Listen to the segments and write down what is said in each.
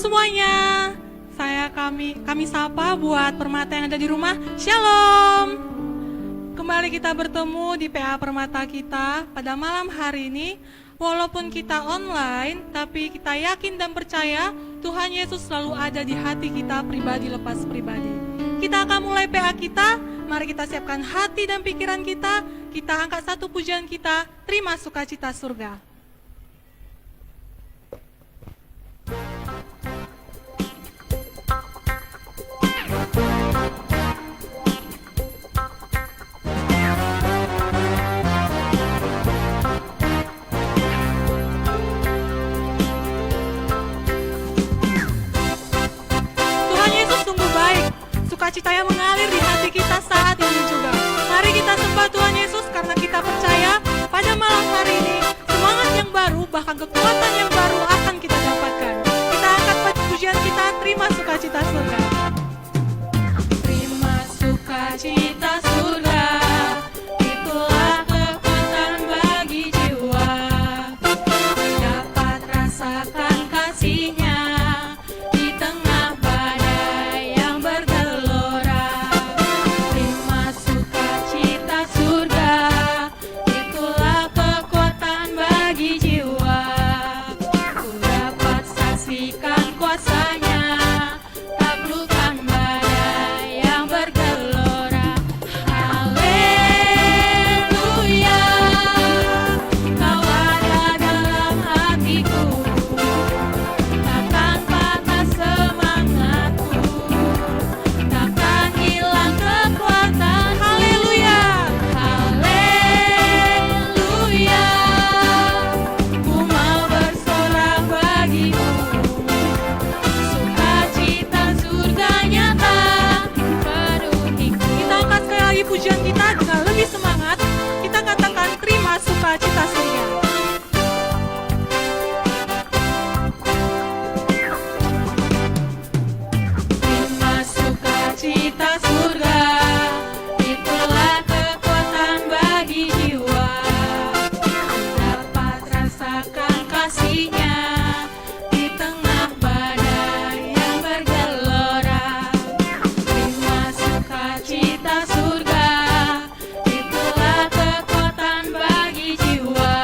semuanya. Kami sapa buat Permata yang ada di rumah. Shalom. Kembali kita bertemu di PA Permata kita pada malam hari ini. Walaupun kita online, tapi kita yakin dan percaya Tuhan Yesus selalu ada di hati kita pribadi lepas pribadi. Kita akan mulai PA kita. Mari kita siapkan hati dan pikiran kita. Kita angkat satu pujian kita. Terima sukacita surga. Sukacita yang mengalir di hati kita saat ini juga. Mari kita sembah Tuhan Yesus karena kita percaya pada malam hari ini semangat yang baru, bahkan kekuatan yang baru akan kita dapatkan. Kita angkat pujian kita, terima sukacita surga. Terima sukacita surga, itulah kekuatan bagi jiwa. Dapat rasakan kasih-Nya di tengah badai yang bergelora. Terima sukacita surga, itulah kekuatan bagi jiwa. Ku dapat saksikan kuasa-Nya, taklukkan badai yang bergelora. Haleluya, Kau ada dalam hatiku, takkan patah semangatku, takkan hilang kekuatan. Haleluya, haleluya, ku mau bersorak bagimu. Sukacita surga nyata penuhiku. Kita angkat sekali lagi pujian kita dengan lebih semangat. Kita katakan terima sukacita surga. Terima sukacita surga, itulah kekuatan bagi jiwa. Dapat rasakan kasih-Nya di tengah badai yang bergelora. Terima sukacita surga, itulah kekuatan bagi jiwa.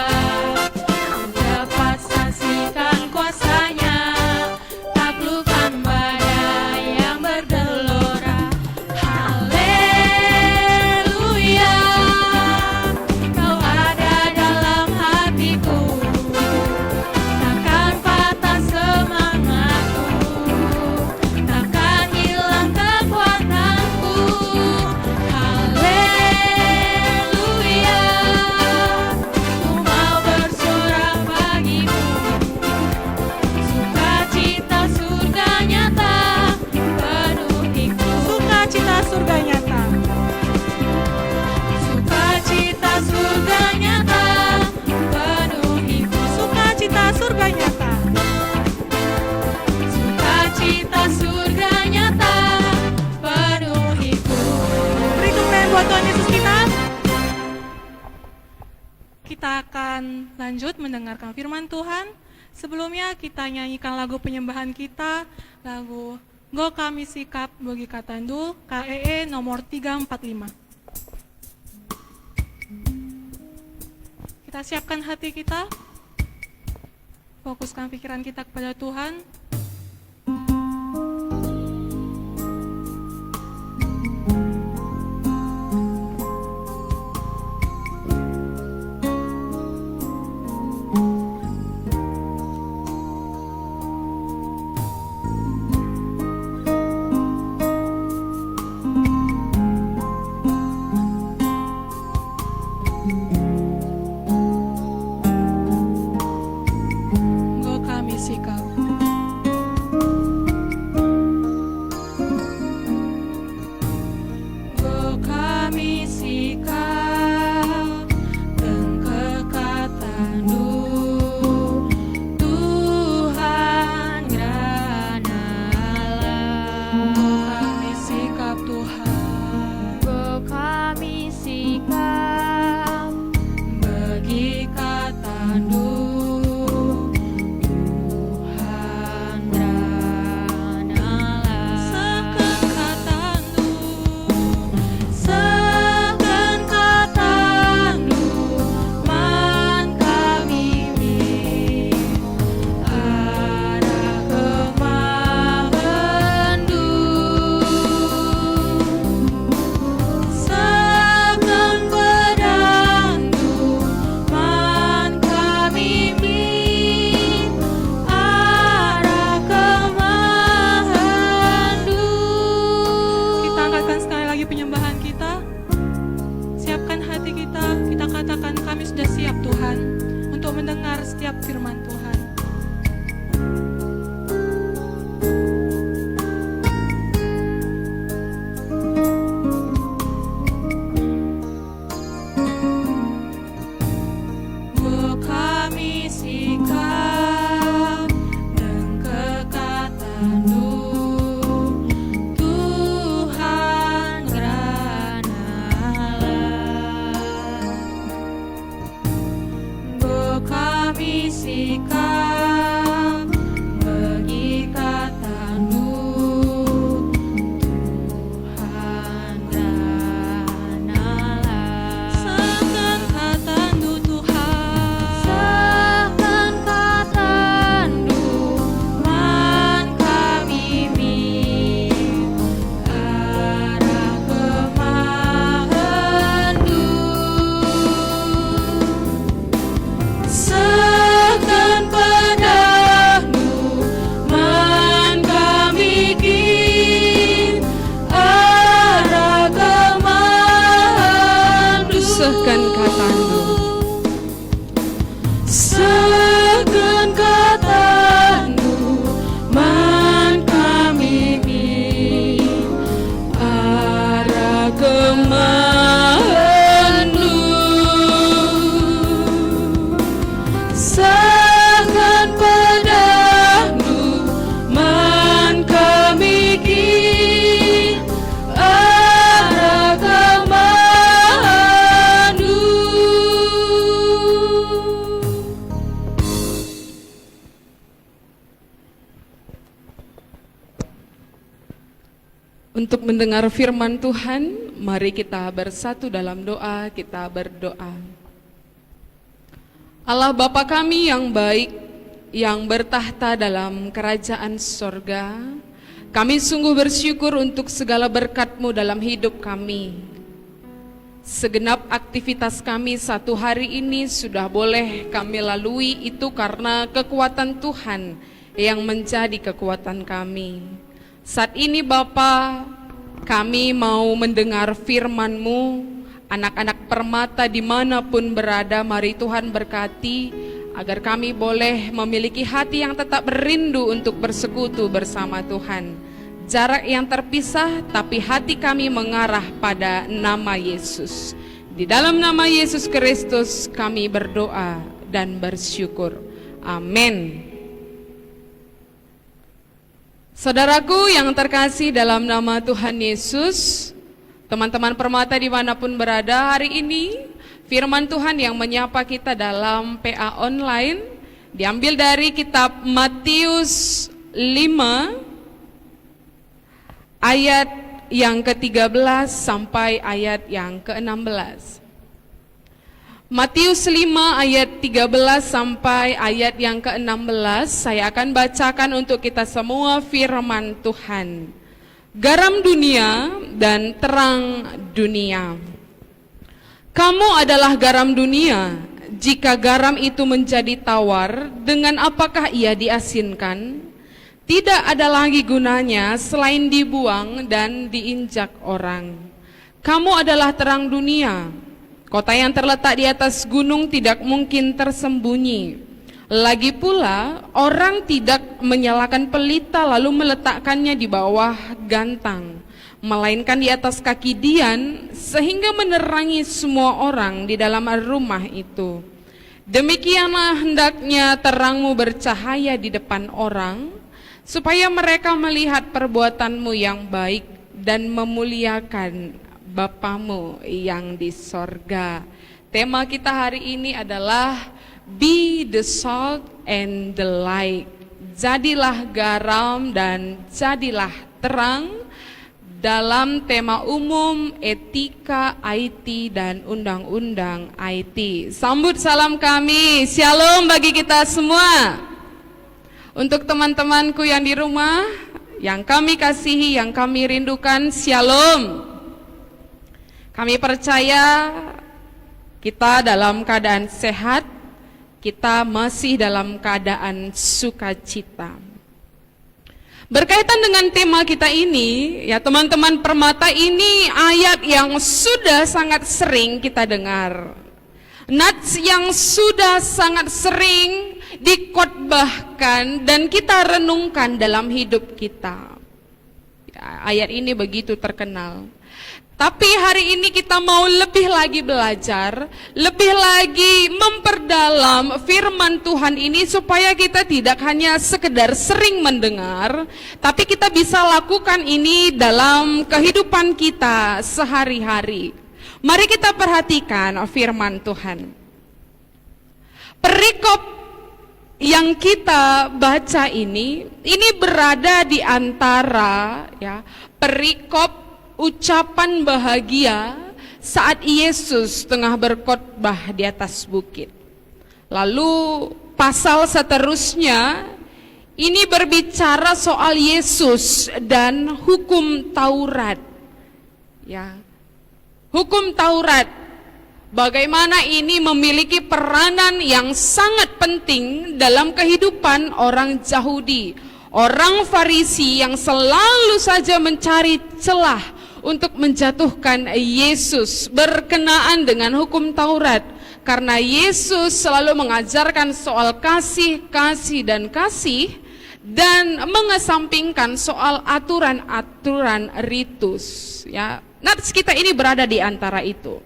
Dapat saksikan kuasa-Nya, taklukkan badai yang bergelora. Haleluya, Kau ada dalam hatiku, takkan patah semangatku, takkan hilang kekuatanku. Haleluya, ku mau bersorak bagimu. Sukacita surga nyata penuhiku. Sukacita surga nyata. Sukacita surga nyata penuhiku. Sukacita surga nyata. Sukacita surga nyata penuhiku. Beri kemuliaan buat Tuhan Yesus kita. Kita akan lanjut mendengarkan firman Tuhan. Sebelumnya kita nyanyikan lagu penyembahan kita, lagu Go Kami Sikap Bagi Katandul, KEE nomor 345. Kita siapkan hati kita, fokuskan pikiran kita kepada Tuhan. Go Kami Sikap. Untuk mendengar firman Tuhan, mari kita bersatu dalam doa, kita berdoa. Allah Bapa kami yang baik, yang bertahta dalam kerajaan sorga, kami sungguh bersyukur untuk segala berkat-Mu dalam hidup kami. Segenap aktivitas kami satu hari ini sudah boleh kami lalui, itu karena kekuatan Tuhan yang menjadi kekuatan kami. Saat ini Bapa, kami mau mendengar firman-Mu. Anak-anak permata dimanapun berada, mari Tuhan berkati, agar kami boleh memiliki hati yang tetap rindu untuk bersekutu bersama Tuhan. Jarak yang terpisah, tapi hati kami mengarah pada nama Yesus. Di dalam nama Yesus Kristus kami berdoa dan bersyukur. Amin. Saudaraku yang terkasih dalam nama Tuhan Yesus, teman-teman permata dimanapun berada, hari ini firman Tuhan yang menyapa kita dalam PA online diambil dari kitab Matius 5 ayat yang ke-13 sampai ayat yang ke-16. Matius 5 ayat 13 sampai ayat yang ke-16, saya akan bacakan untuk kita semua firman Tuhan. Garam dunia dan terang dunia. Kamu adalah garam dunia. Jika garam itu menjadi tawar, dengan apakah ia diasinkan? Tidak ada lagi gunanya selain dibuang dan diinjak orang. Kamu adalah terang dunia. Kota yang terletak di atas gunung tidak mungkin tersembunyi. Lagi pula, orang tidak menyalakan pelita lalu meletakkannya di bawah gantang, melainkan di atas kaki dian, sehingga menerangi semua orang di dalam rumah itu. Demikianlah hendaknya terangmu bercahaya di depan orang, supaya mereka melihat perbuatanmu yang baik dan memuliakan Bapamu yang di sorga. Tema kita hari ini adalah Be the salt and the light. Jadilah garam dan jadilah terang, dalam tema umum etika IT dan undang-undang IT. Sambut salam kami, shalom bagi kita semua. Untuk teman-temanku yang di rumah, yang kami kasihi, yang kami rindukan, shalom. Kami percaya kita dalam keadaan sehat, kita masih dalam keadaan sukacita. Berkaitan dengan tema kita ini, ya teman-teman permata, ini ayat yang sudah sangat sering kita dengar. Nats yang sudah sangat sering dikhotbahkan dan kita renungkan dalam hidup kita. Ya, ayat ini begitu terkenal. Tapi hari ini kita mau lebih lagi belajar, lebih lagi memperdalam firman Tuhan ini supaya kita tidak hanya sekedar sering mendengar, tapi kita bisa lakukan ini dalam kehidupan kita sehari-hari. Mari kita perhatikan firman Tuhan. Perikop yang kita baca ini berada di antara ya perikop ucapan bahagia saat Yesus tengah berkhotbah di atas bukit. Lalu pasal seterusnya ini berbicara soal Yesus dan hukum Taurat. Ya. Hukum Taurat, bagaimana ini memiliki peranan yang sangat penting dalam kehidupan orang Yahudi, orang Farisi yang selalu saja mencari celah untuk menjatuhkan Yesus berkenaan dengan hukum Taurat. Karena Yesus selalu mengajarkan soal kasih, kasih, dan kasih, dan mengesampingkan soal aturan-aturan ritus. Ya, nats kita ini berada di antara itu.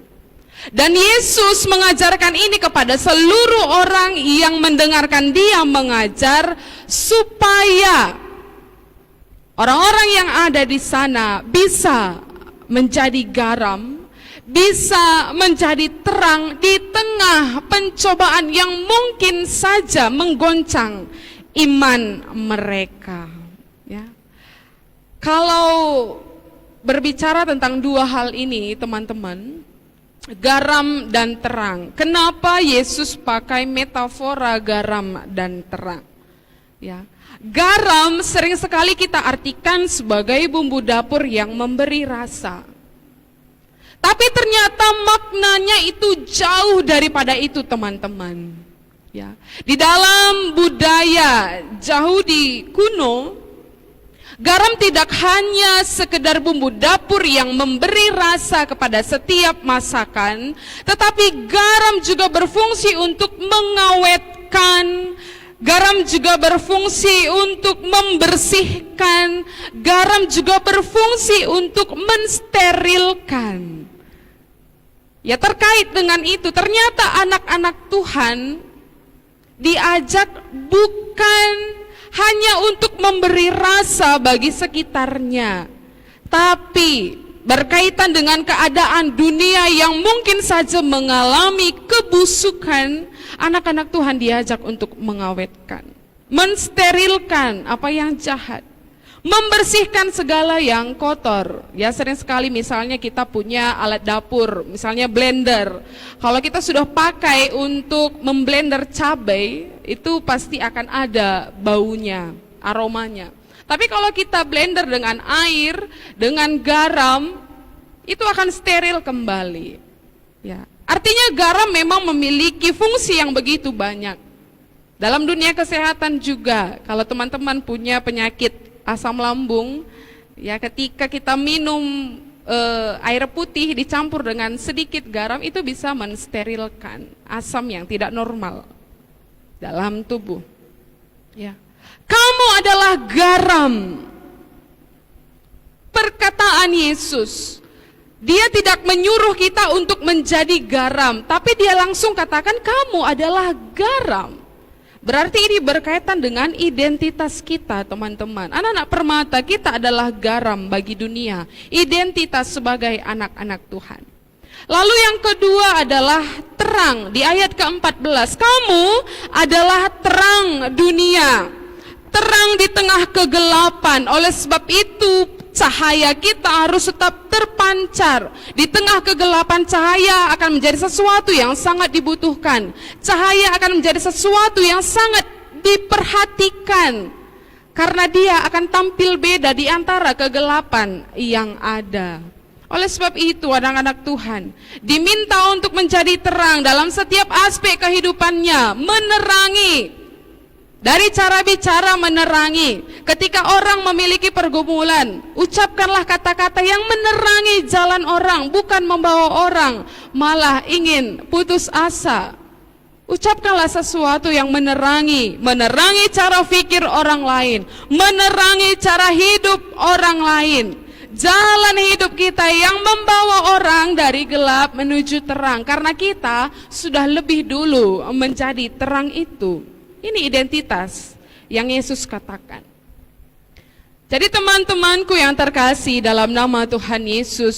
Dan Yesus mengajarkan ini kepada seluruh orang yang mendengarkan dia mengajar, supaya orang-orang yang ada di sana bisa menjadi garam, bisa menjadi terang di tengah pencobaan yang mungkin saja menggoncang iman mereka. Ya. Kalau berbicara tentang dua hal ini, teman-teman. Garam dan terang. Kenapa Yesus pakai metafora garam dan terang? Ya. Garam sering sekali kita artikan sebagai bumbu dapur yang memberi rasa. Tapi ternyata maknanya itu jauh daripada itu, teman-teman. Ya. Di dalam budaya Yahudi kuno, garam tidak hanya sekedar bumbu dapur yang memberi rasa kepada setiap masakan, tetapi garam juga berfungsi untuk mengawetkan, garam juga berfungsi untuk membersihkan, garam juga berfungsi untuk mensterilkan. Ya, terkait dengan itu, ternyata anak-anak Tuhan diajak bukan hanya untuk memberi rasa bagi sekitarnya, tapi berkaitan dengan keadaan dunia yang mungkin saja mengalami kebusukan, anak-anak Tuhan diajak untuk mengawetkan, mensterilkan apa yang jahat, membersihkan segala yang kotor. Ya, sering sekali misalnya kita punya alat dapur, misalnya blender. Kalau kita sudah pakai untuk memblender cabai, itu pasti akan ada baunya, aromanya. Tapi kalau kita blender dengan air, dengan garam, itu akan steril kembali. Ya, artinya garam memang memiliki fungsi yang begitu banyak. Dalam dunia kesehatan juga, kalau teman-teman punya penyakit asam lambung, ya ketika kita minum air putih dicampur dengan sedikit garam, itu bisa mensterilkan asam yang tidak normal dalam tubuh. Ya. Kamu adalah garam. Perkataan Yesus, Dia tidak menyuruh kita untuk menjadi garam, tapi Dia langsung katakan kamu adalah garam. Berarti ini berkaitan dengan identitas kita, teman-teman. Anak-anak permata, kita adalah garam bagi dunia, identitas sebagai anak-anak Tuhan. Lalu yang kedua adalah terang. Di ayat ke-14, kamu adalah terang dunia, terang di tengah kegelapan. Oleh sebab itu cahaya kita harus tetap terpancar. Di tengah kegelapan, cahaya akan menjadi sesuatu yang sangat dibutuhkan. Cahaya akan menjadi sesuatu yang sangat diperhatikan, karena dia akan tampil beda di antara kegelapan yang ada. Oleh sebab itu, anak-anak Tuhan diminta untuk menjadi terang dalam setiap aspek kehidupannya, menerangi. Dari cara bicara menerangi. Ketika orang memiliki pergumulan, ucapkanlah kata-kata yang menerangi jalan orang, bukan membawa orang malah ingin putus asa. Ucapkanlah sesuatu yang menerangi cara pikir orang lain, menerangi cara hidup orang lain. Jalan hidup kita yang membawa orang dari gelap menuju terang, karena kita sudah lebih dulu menjadi terang itu. Ini identitas yang Yesus katakan. Jadi teman-temanku yang terkasih dalam nama Tuhan Yesus,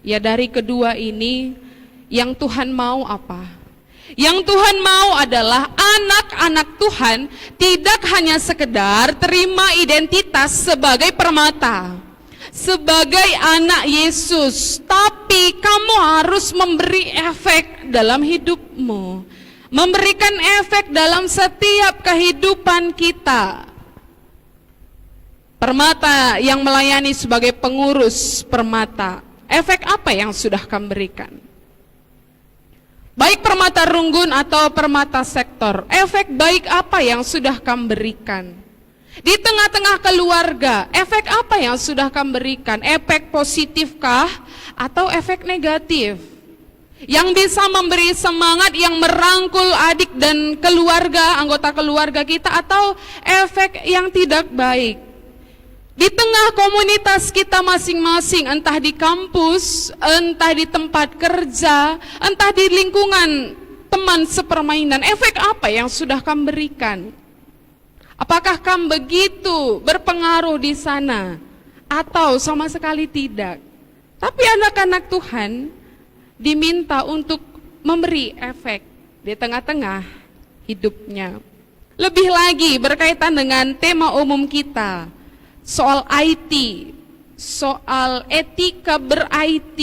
ya dari kedua ini, yang Tuhan mau apa? Yang Tuhan mau adalah anak-anak Tuhan tidak hanya sekedar terima identitas sebagai permata, sebagai anak Yesus, tapi kamu harus memberi efek dalam hidupmu, memberikan efek dalam setiap kehidupan kita. Permata yang melayani sebagai pengurus permata, efek apa yang sudah kamu berikan? Baik permata Runggun atau permata sektor, efek baik apa yang sudah kamu berikan? Di tengah-tengah keluarga, efek apa yang sudah kamu berikan? Efek positifkah atau efek negatif? Yang bisa memberi semangat, yang merangkul adik dan keluarga, anggota keluarga kita, atau efek yang tidak baik? Di tengah komunitas kita masing-masing, entah di kampus, entah di tempat kerja, entah di lingkungan teman sepermainan, efek apa yang sudah kamu berikan? Apakah kamu begitu berpengaruh di sana atau sama sekali tidak? Tapi anak-anak Tuhan diminta untuk memberi efek di tengah-tengah hidupnya. Lebih lagi berkaitan dengan tema umum kita, soal IT, soal etika ber-IT.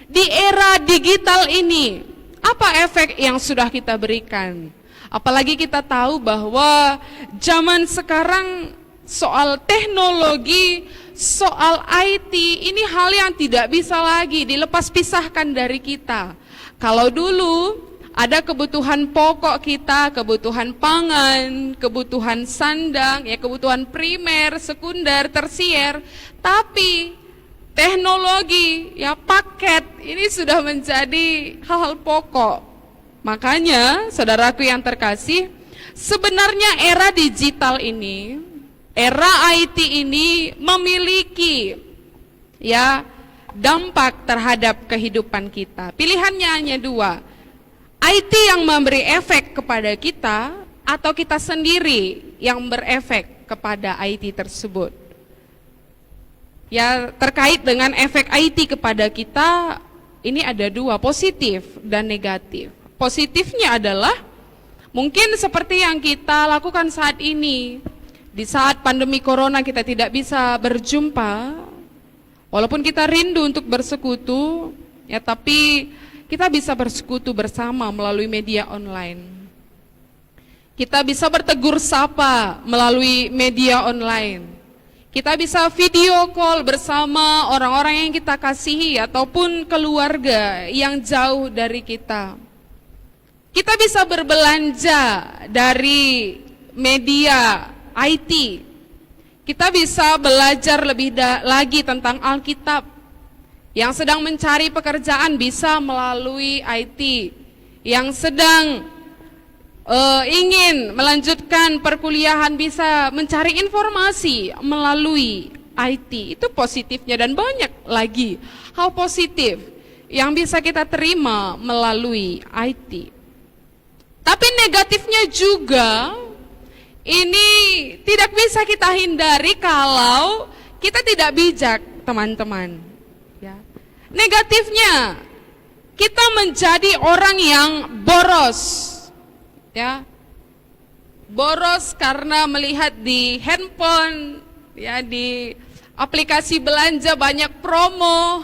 Di era digital ini, apa efek yang sudah kita berikan? Apalagi kita tahu bahwa zaman sekarang soal teknologi, soal IT, ini hal yang tidak bisa lagi dilepas pisahkan dari kita. Kalau dulu ada kebutuhan pokok kita, kebutuhan pangan, kebutuhan sandang, ya kebutuhan primer, sekunder, tersier, tapi teknologi, ya paket, ini sudah menjadi hal-hal pokok. Makanya, saudaraku yang terkasih, sebenarnya era digital ini, era IT ini memiliki ya dampak terhadap kehidupan kita. Pilihannya hanya dua, IT yang memberi efek kepada kita atau kita sendiri yang berefek kepada IT tersebut. Ya, terkait dengan efek IT kepada kita, ini ada dua, positif dan negatif. Positifnya adalah mungkin seperti yang kita lakukan saat ini. Di saat pandemi corona kita tidak bisa berjumpa, walaupun kita rindu untuk bersekutu, ya tapi kita bisa bersekutu bersama melalui media online. Kita bisa bertegur sapa melalui media online. Kita bisa video call bersama orang-orang yang kita kasihi ataupun keluarga yang jauh dari kita. Kita bisa berbelanja dari media IT. Kita bisa belajar lebih lagi tentang Alkitab. Yang sedang mencari pekerjaan bisa melalui IT. Yang sedang ingin melanjutkan perkuliahan bisa mencari informasi melalui IT. Itu positifnya, dan banyak lagi hal positif yang bisa kita terima melalui IT. Tapi negatifnya juga ini tidak bisa kita hindari kalau kita tidak bijak, teman-teman. Ya. Negatifnya, kita menjadi orang yang boros. Ya, boros karena melihat di handphone, ya di aplikasi belanja banyak promo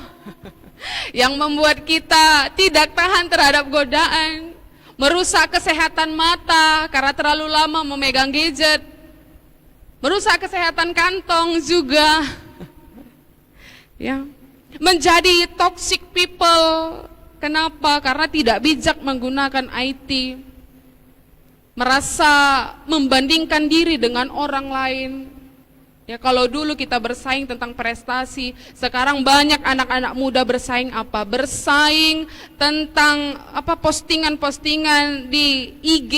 yang membuat kita tidak tahan terhadap godaan, merusak kesehatan mata karena terlalu lama memegang gadget, merusak kesehatan kantong juga, ya, menjadi toxic people. Kenapa? Karena tidak bijak menggunakan IT. Merasa membandingkan diri dengan orang lain. Ya, kalau dulu kita bersaing tentang prestasi, sekarang banyak anak-anak muda bersaing apa? Bersaing tentang apa, postingan-postingan di IG,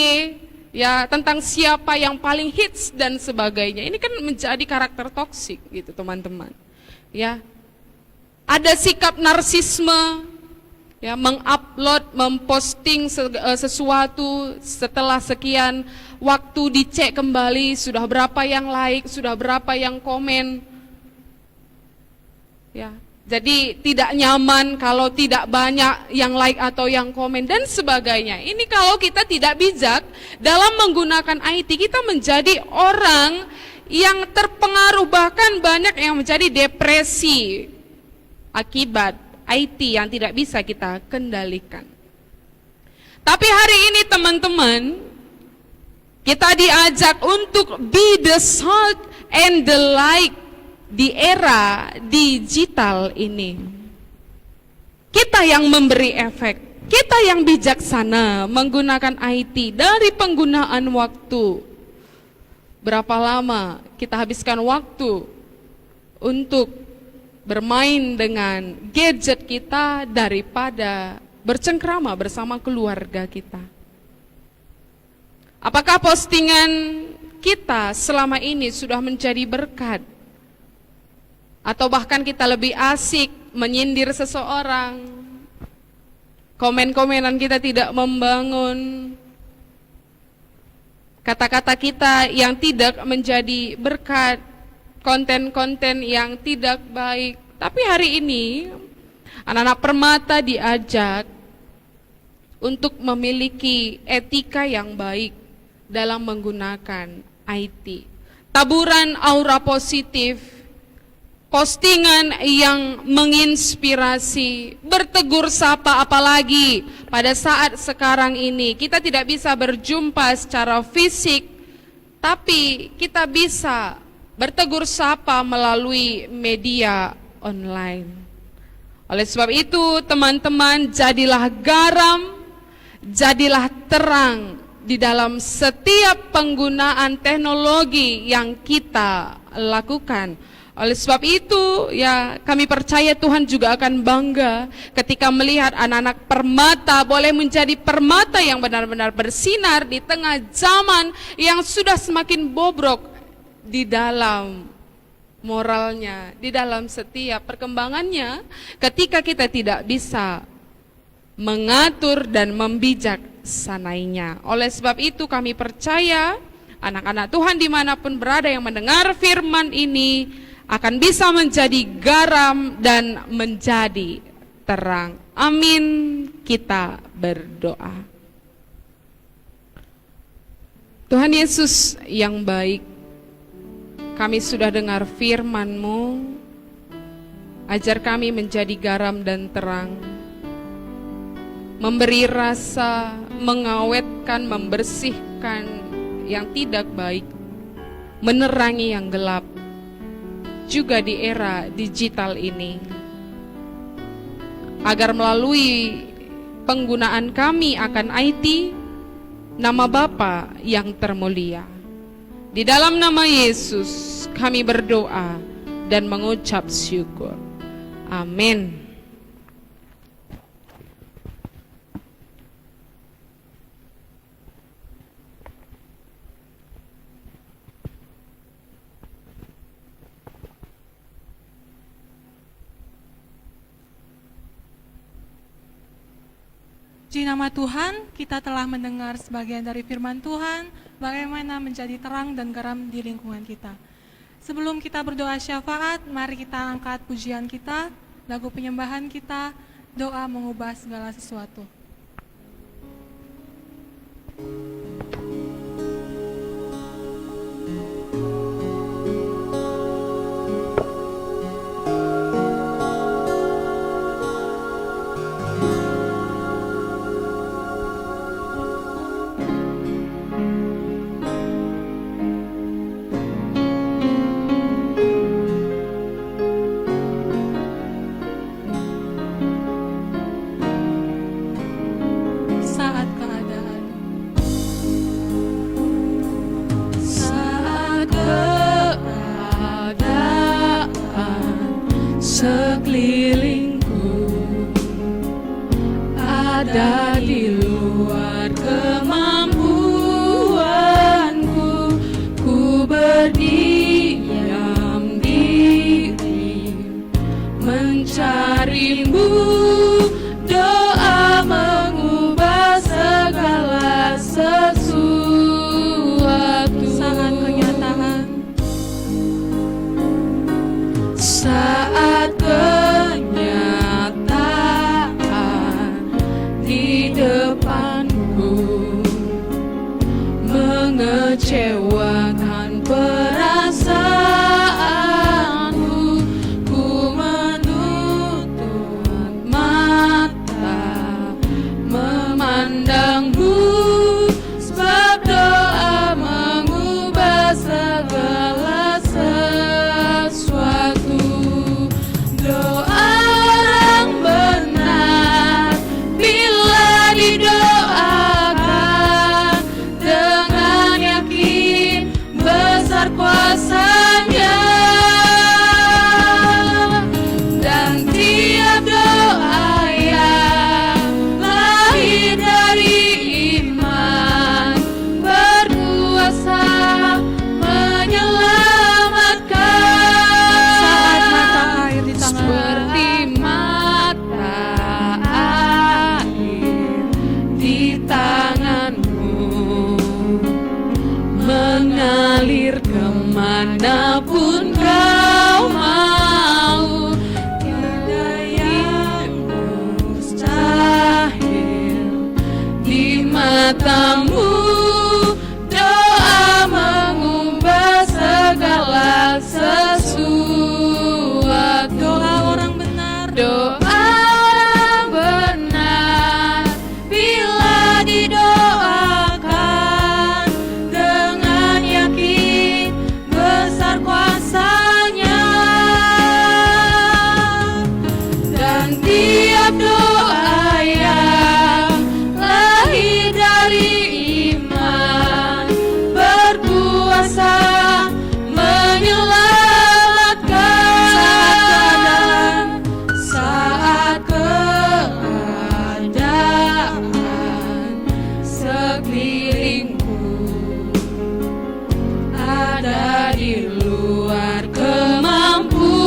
ya, tentang siapa yang paling hits dan sebagainya. Ini kan menjadi karakter toksik gitu, teman-teman. Ya. Ada sikap narsisme. Ya, mengupload, memposting sesuatu setelah sekian waktu dicek kembali sudah berapa yang like, sudah berapa yang komen. Ya, jadi tidak nyaman kalau tidak banyak yang like atau yang komen dan sebagainya. Ini kalau kita tidak bijak dalam menggunakan IT, kita menjadi orang yang terpengaruh, bahkan banyak yang menjadi depresi akibat IT yang tidak bisa kita kendalikan. Tapi hari ini teman-teman, kita diajak untuk be the salt and the light di era digital ini. Kita yang memberi efek, kita yang bijaksana menggunakan IT dari penggunaan waktu. Berapa lama kita habiskan waktu untuk bermain dengan gadget kita daripada bercengkrama bersama keluarga kita. Apakah postingan kita selama ini sudah menjadi berkat? Atau bahkan kita lebih asik menyindir seseorang, komen-komenan kita tidak membangun, kata-kata kita yang tidak menjadi berkat, konten-konten yang tidak baik. Tapi hari ini anak-anak permata diajak untuk memiliki etika yang baik dalam menggunakan IT. Taburan aura positif, postingan yang menginspirasi, bertegur sapa, apalagi pada saat sekarang ini kita tidak bisa berjumpa secara fisik, tapi kita bisa bertegur sapa melalui media online. Oleh sebab itu, teman-teman, jadilah garam, jadilah terang di dalam setiap penggunaan teknologi yang kita lakukan. Oleh sebab itu, ya, kami percaya Tuhan juga akan bangga ketika melihat anak-anak permata boleh menjadi permata yang benar-benar bersinar di tengah zaman yang sudah semakin bobrok di dalam moralnya, di dalam setiap perkembangannya, ketika kita tidak bisa mengatur dan membijaksanainya. Oleh sebab itu kami percaya anak-anak Tuhan dimanapun berada yang mendengar firman ini akan bisa menjadi garam dan menjadi terang. Amin. Kita berdoa. Tuhan Yesus yang baik, kami sudah dengar firman-Mu. Ajar kami menjadi garam dan terang, memberi rasa, mengawetkan, membersihkan yang tidak baik, menerangi yang gelap, juga di era digital ini, agar melalui penggunaan kami akan IT, nama Bapa yang termulia. Di dalam nama Yesus kami berdoa dan mengucap syukur. Amin. Di nama Tuhan, kita telah mendengar sebagian dari firman Tuhan, bagaimana menjadi terang dan garam di lingkungan kita. Sebelum kita berdoa syafaat, mari kita angkat pujian kita, lagu penyembahan kita, doa mengubah segala sesuatu. Sekelilingku ada di luar kemampuanku, ku berdiam diri mencarimu, doa mengubah segala sesuatu. Sangat kenyataan. Saat kenyataan di setiap doa yang lahir dari iman berkuasa menyelamatkan saat keadaan sekelilingku ada di luar kemampuanku.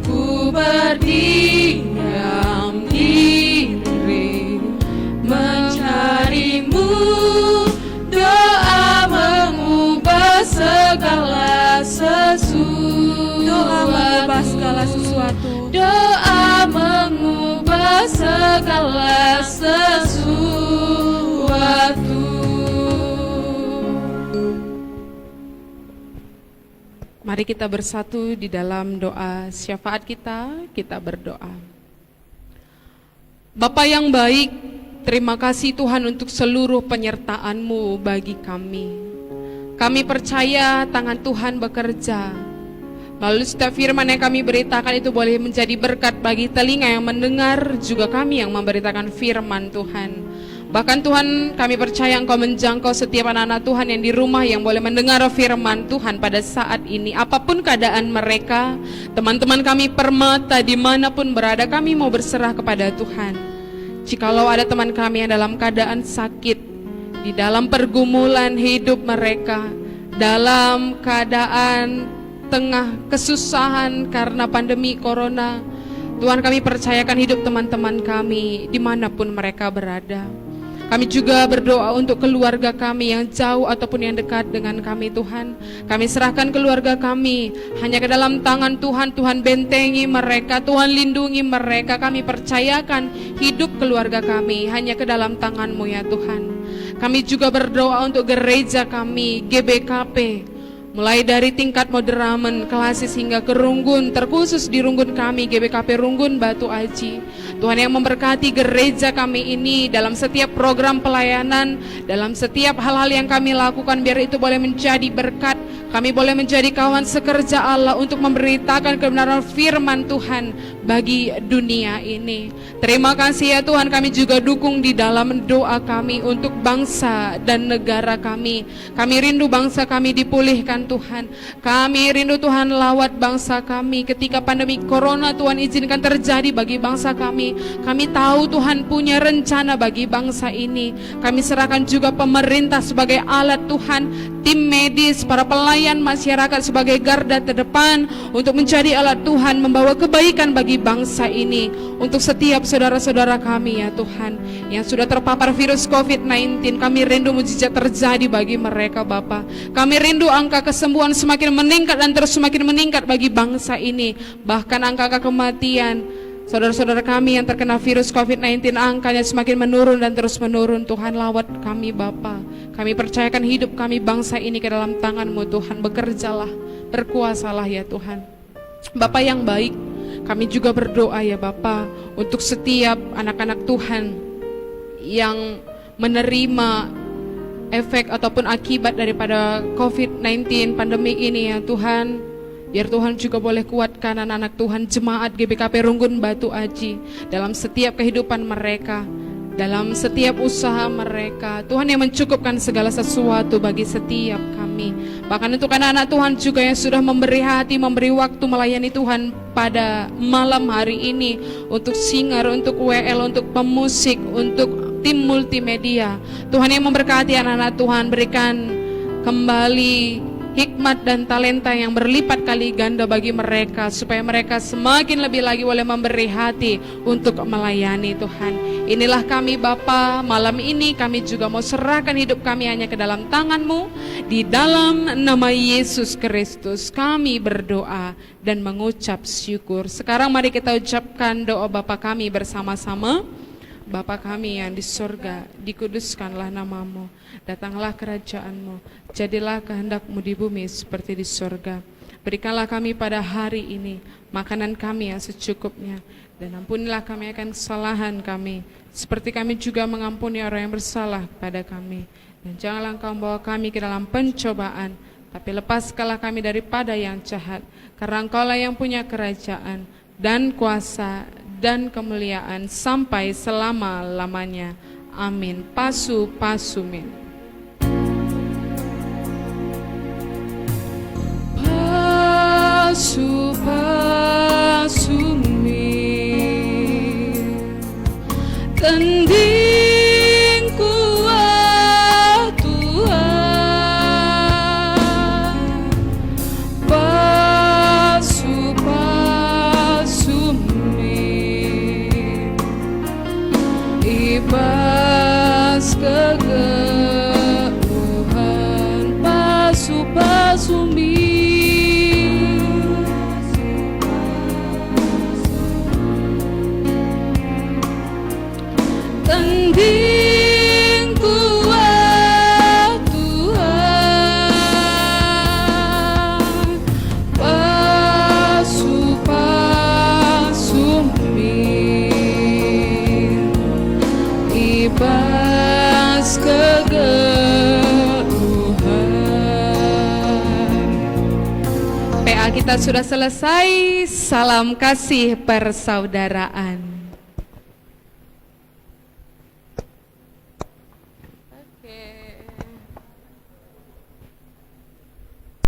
Ku berdiam diri mencarimu. Doa mengubah segala sesuatu. Doa mengubah segala sesuatu. Doa mengubah segala sesuatu. Mari kita bersatu di dalam doa syafaat kita berdoa. Bapa yang baik, terima kasih Tuhan untuk seluruh penyertaan-Mu bagi kami. Kami percaya tangan Tuhan bekerja. Melalui setiap firman yang kami beritakan itu boleh menjadi berkat bagi telinga yang mendengar, juga kami yang memberitakan firman Tuhan. Bahkan Tuhan, kami percaya Engkau menjangkau setiap anak-anak Tuhan yang di rumah yang boleh mendengar firman Tuhan pada saat ini. Apapun keadaan mereka, teman-teman kami Permata dimanapun berada, kami mau berserah kepada Tuhan. Jikalau ada teman kami yang dalam keadaan sakit, di dalam pergumulan hidup mereka, dalam keadaan tengah kesusahan karena pandemi corona, Tuhan kami percayakan hidup teman-teman kami dimanapun mereka berada. Kami juga berdoa untuk keluarga kami yang jauh ataupun yang dekat dengan kami Tuhan. Kami serahkan keluarga kami hanya ke dalam tangan Tuhan. Tuhan bentengi mereka, Tuhan lindungi mereka. Kami percayakan hidup keluarga kami hanya ke dalam tangan-Mu ya Tuhan. Kami juga berdoa untuk gereja kami, GBKP. Mulai dari tingkat moderamen, klasis hingga ke Runggun, terkhusus di Runggun kami, GBKP Runggun Batu Aji. Tuhan yang memberkati gereja kami ini dalam setiap program pelayanan, dalam setiap hal-hal yang kami lakukan, biar itu boleh menjadi berkat. Kami boleh menjadi kawan sekerja Allah untuk memberitakan kebenaran firman Tuhan bagi dunia ini. Terima kasih ya Tuhan, kami juga dukung di dalam doa kami untuk bangsa dan negara kami. Kami rindu bangsa kami dipulihkan Tuhan. Kami rindu Tuhan lawat bangsa kami ketika pandemi corona Tuhan izinkan terjadi bagi bangsa kami. Kami tahu Tuhan punya rencana bagi bangsa ini. Kami serahkan juga pemerintah sebagai alat Tuhan, tim medis, para pelayan masyarakat sebagai garda terdepan untuk menjadi alat Tuhan membawa kebaikan bagi bangsa ini. Untuk setiap saudara-saudara kami ya Tuhan yang sudah terpapar virus COVID-19, kami rindu mujizat terjadi bagi mereka Bapa. Kami rindu angka kesembuhan semakin meningkat dan terus semakin meningkat bagi bangsa ini. Bahkan angka kematian saudara-saudara kami yang terkena virus COVID-19 angkanya semakin menurun dan terus menurun. Tuhan lawat kami Bapa. Kami percayakan hidup kami bangsa ini ke dalam tangan-Mu Tuhan. Bekerjalah, berkuasalah ya Tuhan. Bapa yang baik, kami juga berdoa ya Bapa untuk setiap anak-anak Tuhan yang menerima efek ataupun akibat daripada COVID-19 pandemi ini ya Tuhan. Biar Tuhan juga boleh kuatkan anak-anak Tuhan jemaat GBKP Runggun Batu Aji dalam setiap kehidupan mereka, dalam setiap usaha mereka. Tuhan yang mencukupkan segala sesuatu bagi setiap kami. Bahkan untuk anak-anak Tuhan juga yang sudah memberi hati, memberi waktu melayani Tuhan pada malam hari ini, untuk singer, untuk WL, untuk pemusik, untuk tim multimedia. Tuhan yang memberkati anak-anak Tuhan, berikan kembali hikmat dan talenta yang berlipat kali ganda bagi mereka, supaya mereka semakin lebih lagi boleh memberi hati untuk melayani Tuhan. Inilah kami Bapa, malam ini kami juga mau serahkan hidup kami hanya ke dalam tangan-Mu. Di dalam nama Yesus Kristus kami berdoa dan mengucap syukur. Sekarang mari kita ucapkan doa Bapa kami bersama-sama. Bapa kami yang di surga, dikuduskanlah nama-Mu, datanglah kerajaan-Mu, jadilah kehendak-Mu di bumi seperti di surga. Berikanlah kami pada hari ini makanan kami yang secukupnya, dan ampunilah kami akan kesalahan kami, seperti kami juga mengampuni orang yang bersalah pada kami. Dan janganlah Engkau membawa kami ke dalam pencobaan, tapi lepaskanlah kami daripada yang jahat, karena Engkaulah yang punya kerajaan dan kuasa, dan kemuliaan sampai selama-lamanya. Amin. Pasu pasumin. Pasu pasumin, tanding kuat Tuhan. Pasu pasumin, ibas kegeluhan. Pasu pasumin, tanding kuat Tuhan. Pasu pasumin, ibas kegeluhan. PA kita sudah selesai. Salam kasih persaudaraan.